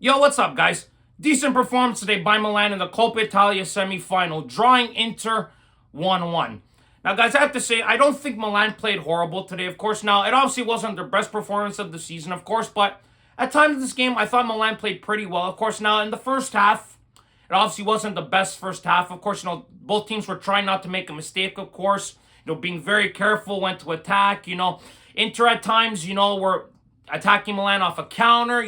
Yo, what's up, guys? Decent performance today by Milan in the Coppa Italia semi-final, drawing Inter 1-1. Now, guys, I have to say, I don't think Milan played horrible today, of course. Now, it obviously wasn't their best performance of the season, of course, but at times in this game, I thought Milan played pretty well, of course. Now, in the first half, it obviously wasn't the best first half. Of course, both teams were trying not to make a mistake, of course. Being very careful, went to attack. Inter at times, were attacking Milan off a counter.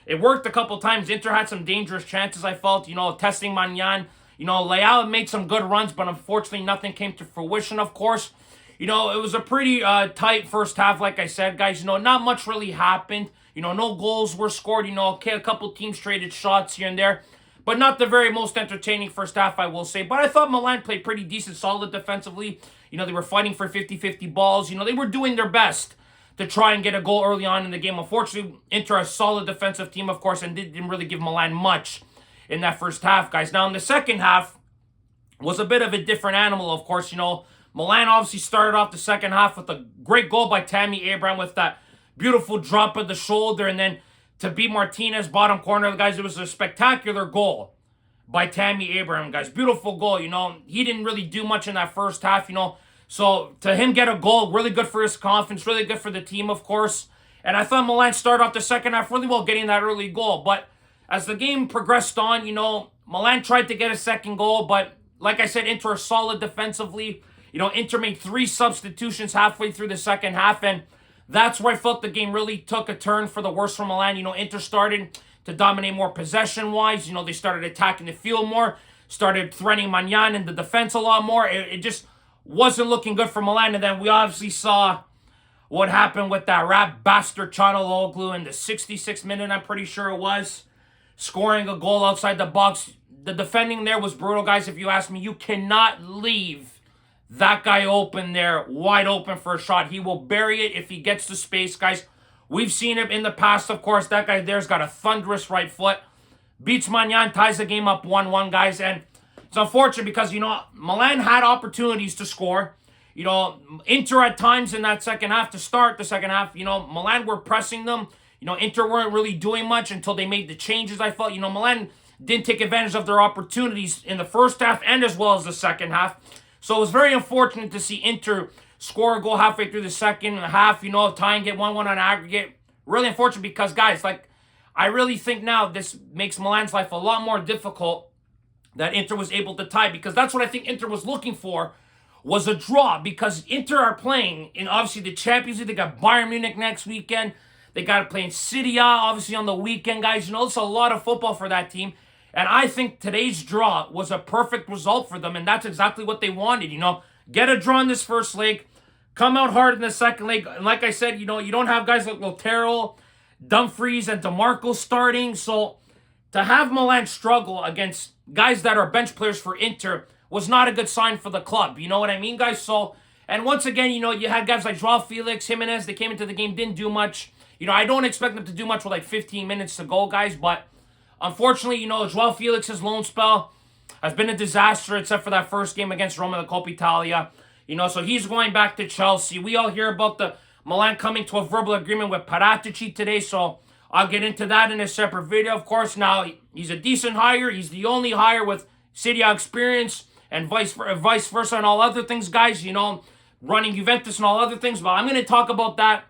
It worked a couple times. Inter had some dangerous chances, I felt, testing Magnan. Leao made some good runs, but unfortunately nothing came to fruition, of course. It was a pretty tight first half, like I said, guys. Not much really happened. No goals were scored. Okay, a couple teams traded shots here and there, but not the very most entertaining first half, I will say. But I thought Milan played pretty decent, solid defensively. They were fighting for 50-50 balls. They were doing their best to try and get a goal early on in the game. Unfortunately, Inter, a solid defensive team, of course, and didn't really give Milan much in that first half, guys. Now, in the second half, was a bit of a different animal, of course. Milan obviously started off the second half with a great goal by Tammy Abraham with that beautiful drop of the shoulder, and then to beat Martinez, bottom corner, guys, it was a spectacular goal by Tammy Abraham, guys. Beautiful goal. He didn't really do much in that first half, So to him get a goal, really good for his confidence, really good for the team, of course. And I thought Milan started off the second half really well getting that early goal. But as the game progressed on, Milan tried to get a second goal. But like I said, Inter are solid defensively. Inter made 3 substitutions halfway through the second half. And that's where I felt the game really took a turn for the worse for Milan. Inter started to dominate more possession-wise. They started attacking the field more, started threatening Magnan in the defense a lot more. It just wasn't looking good for Milan. And then we obviously saw what happened with that rat bastard Çalhanoğlu in the 66th minute, I'm pretty sure it was, scoring a goal outside the box. The defending there was brutal, guys, if you ask me. You cannot leave that guy open there, wide open for a shot. He will bury it if he gets the space, guys. We've seen it in the past, of course. That guy there's got a thunderous right foot. Beats Magnan, ties the game up 1-1, guys. And it's unfortunate because, Milan had opportunities to score. Inter at times in that second half, to start the second half, Milan were pressing them. Inter weren't really doing much until they made the changes, I felt. Milan didn't take advantage of their opportunities in the first half and as well as the second half. So it was very unfortunate to see Inter score a goal halfway through the second half, tie and get 1-1 on aggregate. Really unfortunate because, guys, I really think now this makes Milan's life a lot more difficult that Inter was able to tie, because that's what I think Inter was looking for, was a draw, because Inter are playing in, obviously, the Champions League. They got Bayern Munich next weekend. They got to play in Serie A, obviously, on the weekend, guys. It's a lot of football for that team. And I think today's draw was a perfect result for them, and that's exactly what they wanted, Get a draw in this first leg, come out hard in the second leg. And like I said, you don't have guys like Lautaro, Dumfries, and DeMarco starting. So to have Milan struggle against guys that are bench players for Inter was not a good sign for the club. You know what I mean, guys? So, and once again, you had guys like Joao Felix, Jimenez, they came into the game, didn't do much. I don't expect them to do much with like 15 minutes to go, guys, but unfortunately, Joao Felix's loan spell has been a disaster, except for that first game against Roma in the Coppa Italia. So he's going back to Chelsea. We all hear about the Milan coming to a verbal agreement with Paratici today, so I'll get into that in a separate video, of course. Now, he's a decent hire. He's the only hire with Serie A experience and vice versa and all other things, guys, running Juventus and all other things. But I'm going to talk about that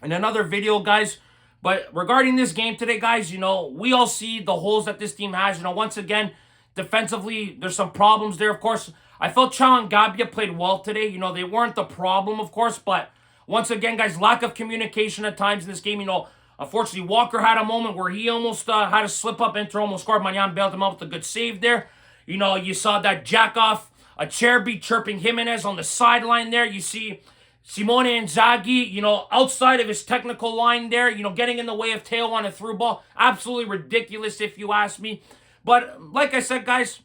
in another video, guys. But regarding this game today, guys, we all see the holes that this team has. Once again, defensively, there's some problems there, of course. I felt Chal and Gabia played well today. They weren't the problem, of course. But once again, guys, lack of communication at times in this game. Unfortunately, Walker had a moment where he almost had a slip up. Inter almost scored. Magnan bailed him out with a good save there. You saw that jack off, a Cherby chirping Jimenez on the sideline there. You see Simone Inzaghi, outside of his technical line there, getting in the way of Teo on a through ball. Absolutely ridiculous, if you ask me. But like I said, guys,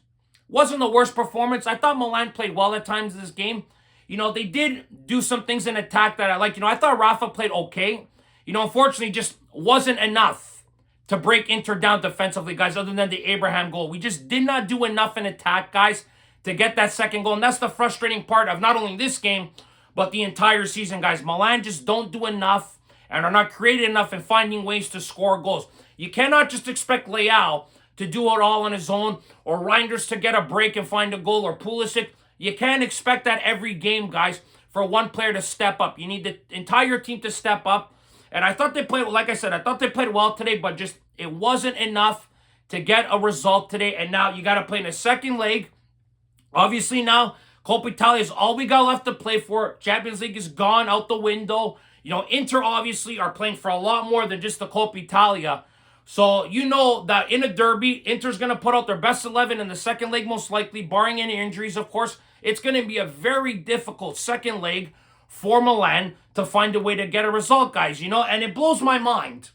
wasn't the worst performance. I thought Milan played well at times in this game. They did do some things in attack that I like. I thought Rafa played okay. Unfortunately, just wasn't enough to break Inter down defensively, guys, other than the Abraham goal. We just did not do enough in attack, guys, to get that second goal. And that's the frustrating part of not only this game, but the entire season, guys. Milan just don't do enough and are not creative enough in finding ways to score goals. You cannot just expect Leao to do it all on his own, or Reinders to get a break and find a goal, or Pulisic. You can't expect that every game, guys, for one player to step up. You need the entire team to step up. And I thought they played, like I said, I thought they played well today, but just it wasn't enough to get a result today. And now you got to play in a second leg. Obviously now, Coppa Italia is all we got left to play for. Champions League is gone out the window. You know, Inter obviously are playing for a lot more than just the Coppa Italia. So you know that in a derby, Inter's going to put out their best 11 in the second leg most likely, barring any injuries, of course. It's going to be a very difficult second leg for Milan to find a way to get a result, guys, you know, and it blows my mind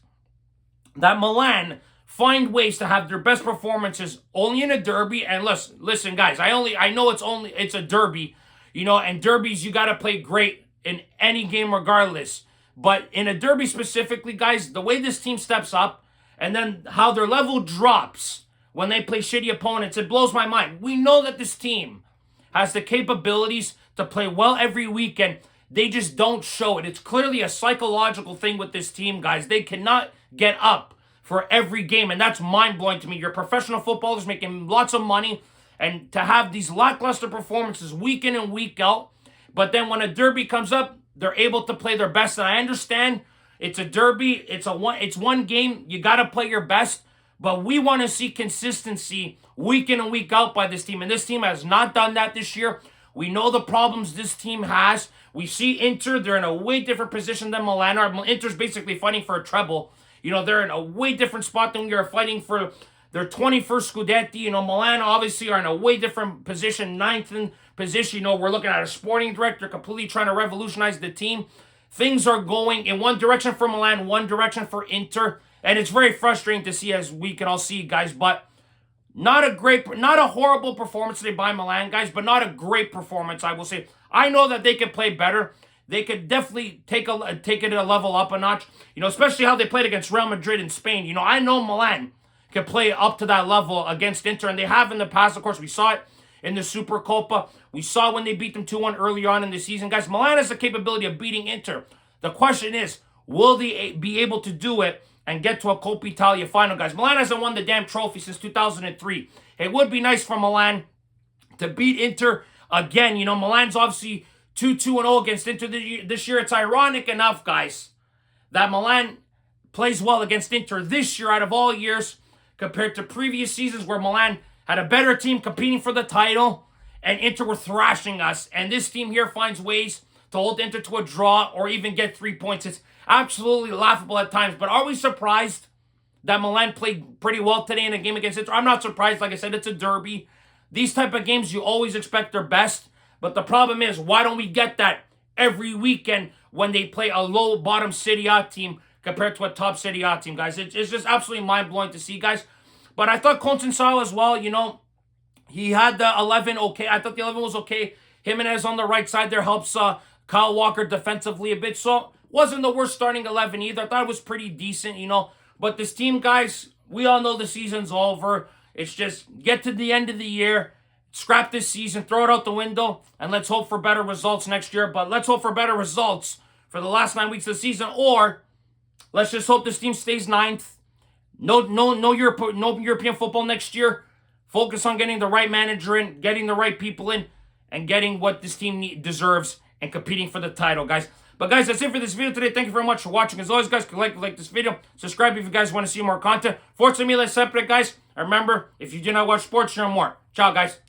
that Milan find ways to have their best performances only in a derby. And listen, guys, I know it's a derby, you know, and derbies you got to play great in any game regardless. But in a derby specifically, guys, the way this team steps up and then how their level drops when they play shitty opponents, it blows my mind. We know that this team has the capabilities to play well every weekend. They just don't show it. It's clearly a psychological thing with this team, guys. They cannot get up for every game, and that's mind-blowing to me. You're professional footballers making lots of money, and to have these lackluster performances week in and week out, but then when a derby comes up, they're able to play their best. And I understand it's a derby, it's one game, you got to play your best, but we want to see consistency week in and week out by this team, and this team has not done that this year. We know the problems this team has. We see Inter, they're in a way different position than Milan are. Inter's basically fighting for a treble. You know, they're in a way different spot than we are, fighting for their 21st Scudetti. You know, Milan obviously are in a way different position, 9th in position. You know, we're looking at a sporting director completely trying to revolutionize the team. Things are going in one direction for Milan, one direction for Inter. And it's very frustrating to see, as we can all see, guys. But not a horrible performance today by Milan, guys, but not a great performance, I will say. I know that they could play better. They could definitely take it a level up a notch. You know, especially how they played against Real Madrid in Spain. You know, I know Milan can play up to that level against Inter, and they have in the past. Of course, we saw it in the Super Coppa. We saw when they beat them 2-1 earlier on in the season. Guys, Milan has the capability of beating Inter. The question is, will they be able to do it and get to a Coppa Italia final, guys? Milan hasn't won the damn trophy since 2003. It would be nice for Milan to beat Inter again. You know, Milan's obviously 2-2-0 against Inter this year. It's ironic enough, guys, that Milan plays well against Inter this year out of all years compared to previous seasons where Milan had a better team competing for the title and Inter were thrashing us. And this team here finds ways to hold Inter to a draw or even get 3 points. It's absolutely laughable at times. But are we surprised that Milan played pretty well today in a game against Inter? I'm not surprised. Like I said, it's a derby. These type of games, you always expect their best. But the problem is, why don't we get that every weekend when they play a low-bottom Serie A team compared to a top Serie A team, guys? It's just absolutely mind-blowing to see, guys. But I thought Conceição as well, you know, he had the 11 okay. I thought the 11 was okay. Jimenez on the right side there helps Kyle Walker defensively a bit. So wasn't the worst starting 11 either. I thought it was pretty decent, you know. But this team, guys, we all know the season's over. It's just get to the end of the year, scrap this season, throw it out the window, and let's hope for better results next year. But let's hope for better results for the last 9 weeks of the season, or let's just hope this team stays 9th. No European football next year. Focus on getting the right manager in, getting the right people in, and getting what this team deserves and competing for the title, guys. But guys, that's it for this video today. Thank you very much for watching. As always, guys, like this video. Subscribe if you guys want to see more content. Forza Milan sempre, guys. And remember, if you do not watch sports, you're more. Ciao, guys.